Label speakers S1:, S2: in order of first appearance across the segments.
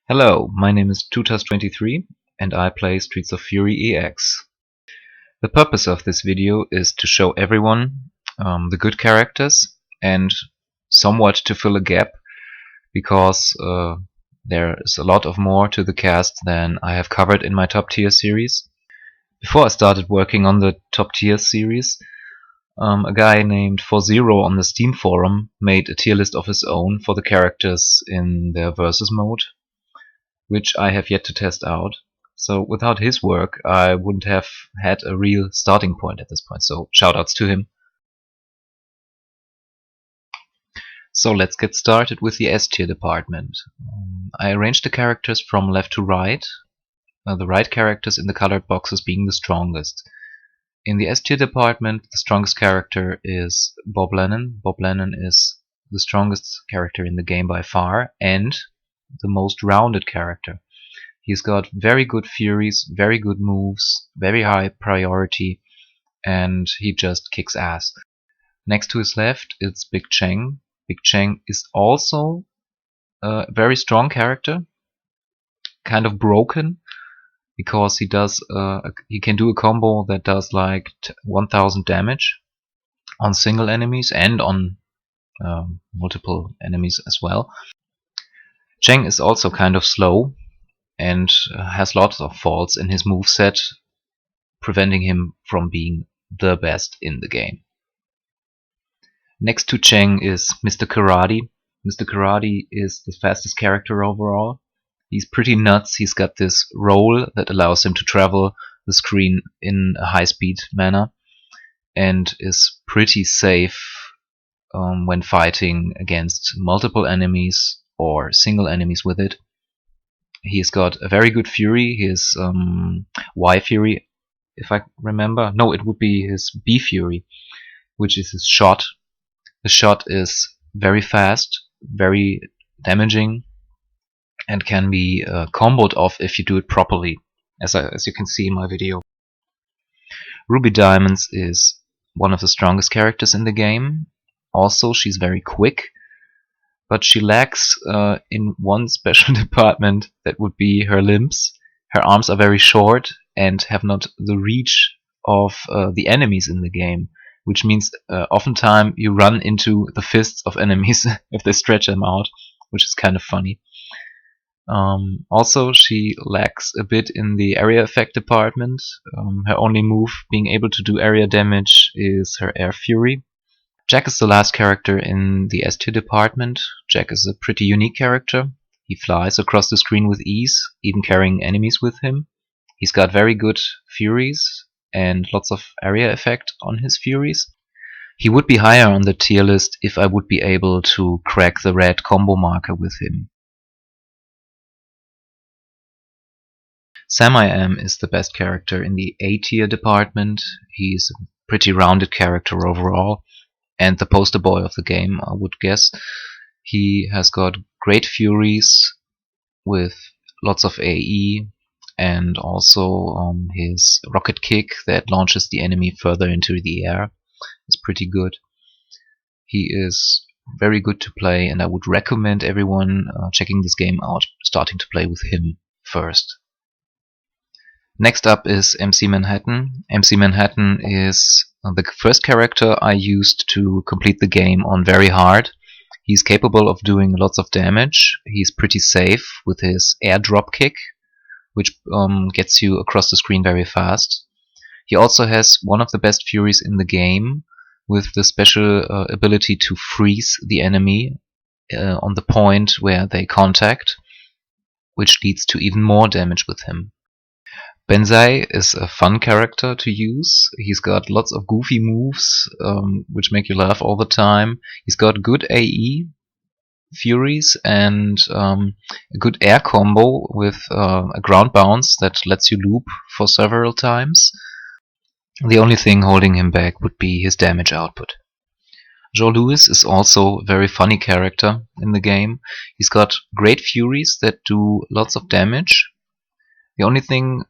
S1: Hello, my name is shoutouts23 and I play Streets of Fury EX. The purpose of this video is to show everyone the good characters and somewhat to fill a gap because there is a lot of more to the cast than I have covered in my top tier series. Before I started working on the top tier series, a guy named ForZero on the Steam forum made a tier list of his own for the characters in their versus mode, which I have yet to test out. So without his work, I wouldn't have had a real starting point at this point. So shoutouts to him. So let's get started with the S tier department. I arranged the characters from left to right, the right characters in the colored boxes being the strongest. In the S tier department, the strongest character is Bob Lennon. Bob Lennon is the strongest character in the game by far and the most rounded character. He's got very good furies, very good moves, very high priority, and he just kicks ass. Next to his left, it's Big Cheng. Big Cheng is also a very strong character, kind of broken, because he can do a combo that does like 1000 damage on single enemies and on multiple enemies as well. Cheng is also kind of slow and has lots of faults in his moveset, preventing him from being the best in the game. Next to Cheng is Mr. Karate. Mr. Karate is the fastest character overall. He's pretty nuts. He's got this roll that allows him to travel the screen in a high-speed manner and is pretty safe when fighting against multiple enemies or single enemies with it. He's got a very good fury, his Y fury, if I remember. No, it would be his B fury, which is his shot. The shot is very fast, very damaging, and can be comboed off if you do it properly, as you can see in my video. Ruby Diamonds is one of the strongest characters in the game. Also, she's very quick, but she lacks in one special department, that would be her limbs. Her arms are very short and have not the reach of the enemies in the game, which means oftentimes you run into the fists of enemies if they stretch them out, which is kind of funny. Also, she lacks a bit in the area effect department. Her only move being able to do area damage is her Air Fury. Jack is the last character in the S tier department. Jack is a pretty unique character. He flies across the screen with ease, even carrying enemies with him. He's got very good furies and lots of area effect on his furies. He would be higher on the tier list if I would be able to crack the red combo marker with him. Sam-I-Am is the best character in the A tier department. He's a pretty rounded character overall, and the poster boy of the game, I would guess. He has got great furies with lots of AE and also his rocket kick that launches the enemy further into the air is pretty good. He is very good to play, and I would recommend everyone checking this game out starting to play with him first. Next up is MC Manhattan. MC Manhattan is the first character I used to complete the game on very hard. He's capable of doing lots of damage. He's pretty safe with his air drop kick, which gets you across the screen very fast. He also has one of the best furies in the game, with the special ability to freeze the enemy on the point where they contact, which leads to even more damage with him. Benzai is a fun character to use. He's got lots of goofy moves, which make you laugh all the time. He's got good AE furies and a good air combo with a ground bounce that lets you loop for several times. The only thing holding him back would be his damage output. Joe Louis is also a very funny character in the game. He's got great furies that do lots of damage. The only thing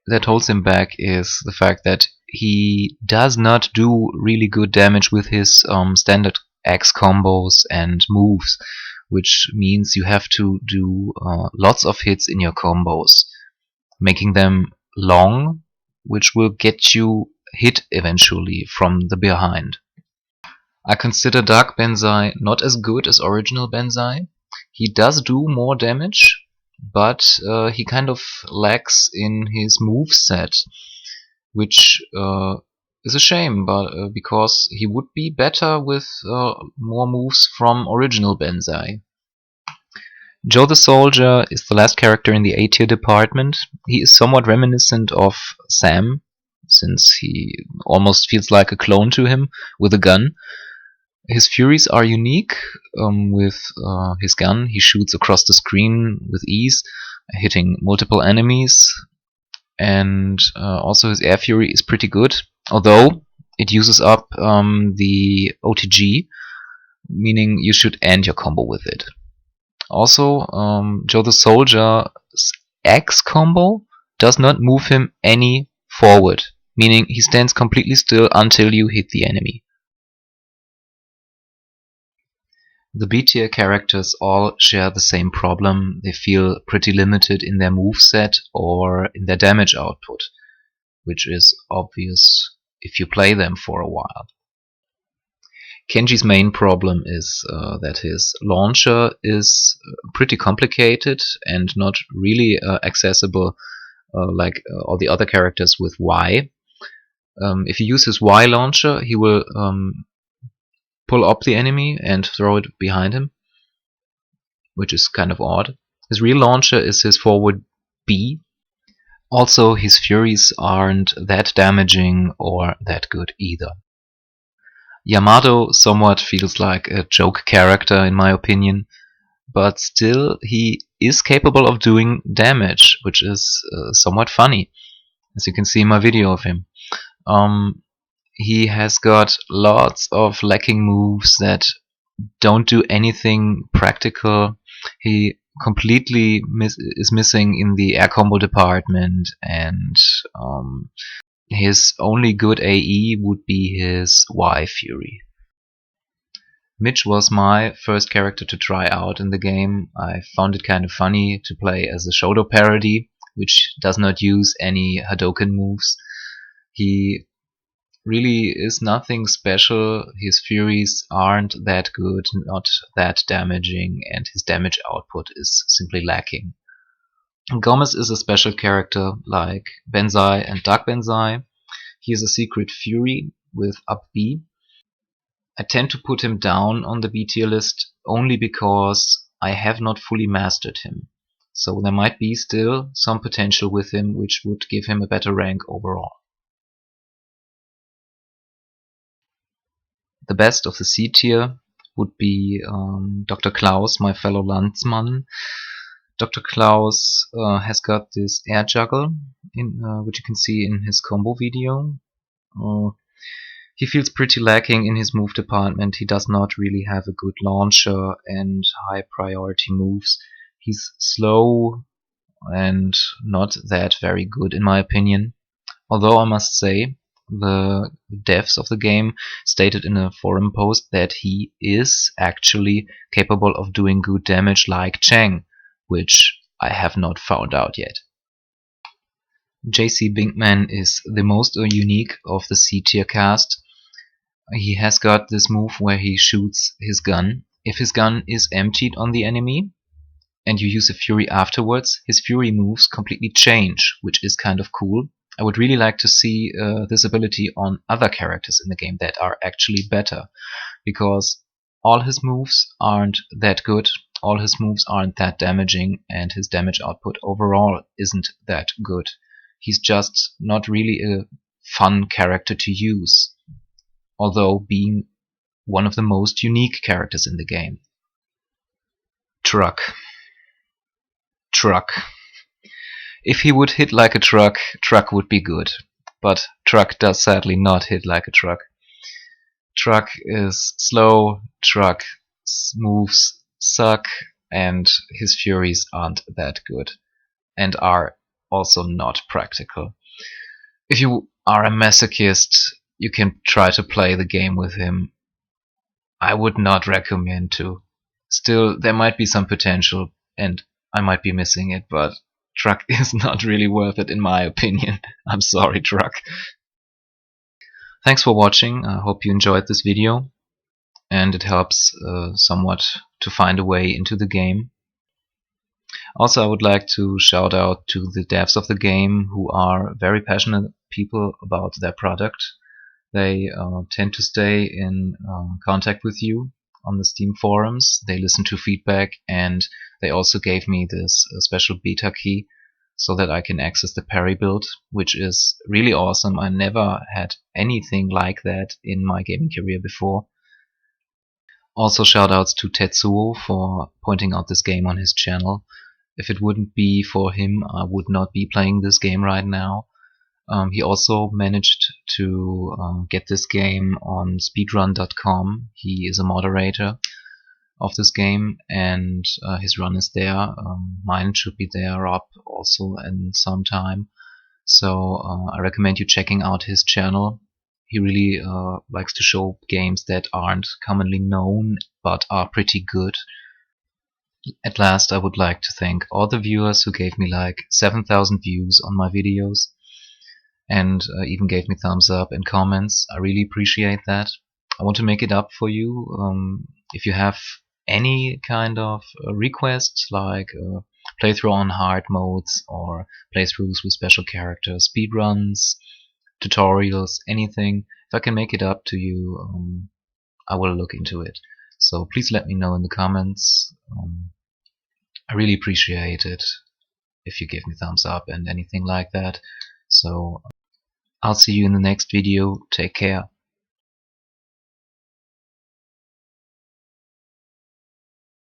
S1: that holds him back is the fact that he does not do really good damage with his standard X combos and moves, which means you have to do lots of hits in your combos, making them long, which will get you hit eventually from the behind. I consider Dark Banzai not as good as original Banzai. He does do more damage, but he kind of lacks in his moveset, which is a shame, but because he would be better with more moves from original Banzai. Joe the Soldier is the last character in the ATO Department. He is somewhat reminiscent of Sam, since he almost feels like a clone to him with a gun. His furies are unique. With his gun, he shoots across the screen with ease, hitting multiple enemies. And also his air fury is pretty good, although it uses up the OTG, meaning you should end your combo with it. Also, Joe the Soldier's X combo does not move him any forward, meaning he stands completely still until you hit the enemy. The B tier characters all share the same problem. They feel pretty limited in their moveset or in their damage output, which is obvious if you play them for a while. Kenji's main problem is that his launcher is pretty complicated and not really accessible like all the other characters with Y. If you use his Y launcher, he will pull up the enemy and throw it behind him, which is kind of odd. His real launcher is his forward B. Also, his furies aren't that damaging or that good either. Yamato somewhat feels like a joke character in my opinion, but still he is capable of doing damage, which is somewhat funny, as you can see in my video of him. He has got lots of lacking moves that don't do anything practical. He completely is missing in the air combo department, and his only good AE would be his Y Fury. Mitch was my first character to try out in the game. I found it kind of funny to play as a Shoto parody, which does not use any Hadoken moves. He really is nothing special. His furies aren't that good, not that damaging, and his damage output is simply lacking. Gomez is a special character like Banzai and Dark Banzai. He is a secret fury with up B. I tend to put him down on the B tier list only because I have not fully mastered him. So there might be still some potential with him which would give him a better rank overall. The best of the C tier would be Dr. Klaus, my fellow Landsmann. Dr. Klaus has got this air juggle, which you can see in his combo video. He feels pretty lacking in his move department. He does not really have a good launcher and high priority moves. He's slow and not that very good in my opinion. Although I must say, the devs of the game stated in a forum post that he is actually capable of doing good damage like Chang, which I have not found out yet. JC Binkman is the most unique of the C tier cast. He has got this move where he shoots his gun. If his gun is emptied on the enemy and you use a fury afterwards, his fury moves completely change, which is kind of cool. I would really like to see this ability on other characters in the game that are actually better, because all his moves aren't that good, all his moves aren't that damaging, and his damage output overall isn't that good. He's just not really a fun character to use, although being one of the most unique characters in the game. Truck. If he would hit like a truck, Truck would be good. But Truck does sadly not hit like a truck. Truck is slow, Truck moves suck, and his furies aren't that good, and are also not practical. If you are a masochist, you can try to play the game with him. I would not recommend to. Still, there might be some potential, and I might be missing it, but Truck is not really worth it in my opinion. I'm sorry, Truck. Thanks for watching. I hope you enjoyed this video, and it helps somewhat to find a way into the game. Also, I would like to shout out to the devs of the game, who are very passionate people about their product. They tend to stay in contact with you on the Steam forums. They listen to feedback, and they also gave me this special beta key so that I can access the parry build, which is really awesome. I never had anything like that in my gaming career before. Also, shoutouts to Tetsuo for pointing out this game on his channel. If it wouldn't be for him, I would not be playing this game right now. He also managed to get this game on speedrun.com. He is a moderator of this game, and his run is there. Mine should be there up also in some time. So I recommend you checking out his channel. He really likes to show games that aren't commonly known but are pretty good. At last, I would like to thank all the viewers who gave me like 7,000 views on my videos, and even gave me thumbs up and comments. I really appreciate that. I want to make it up for you. If you have any kind of request, like playthrough on hard modes, or playthroughs with special characters, speedruns, tutorials, anything, if I can make it up to you, I will look into it. So please let me know in the comments. I really appreciate it if you give me thumbs up and anything like that. So I'll see you in the next video. Take care.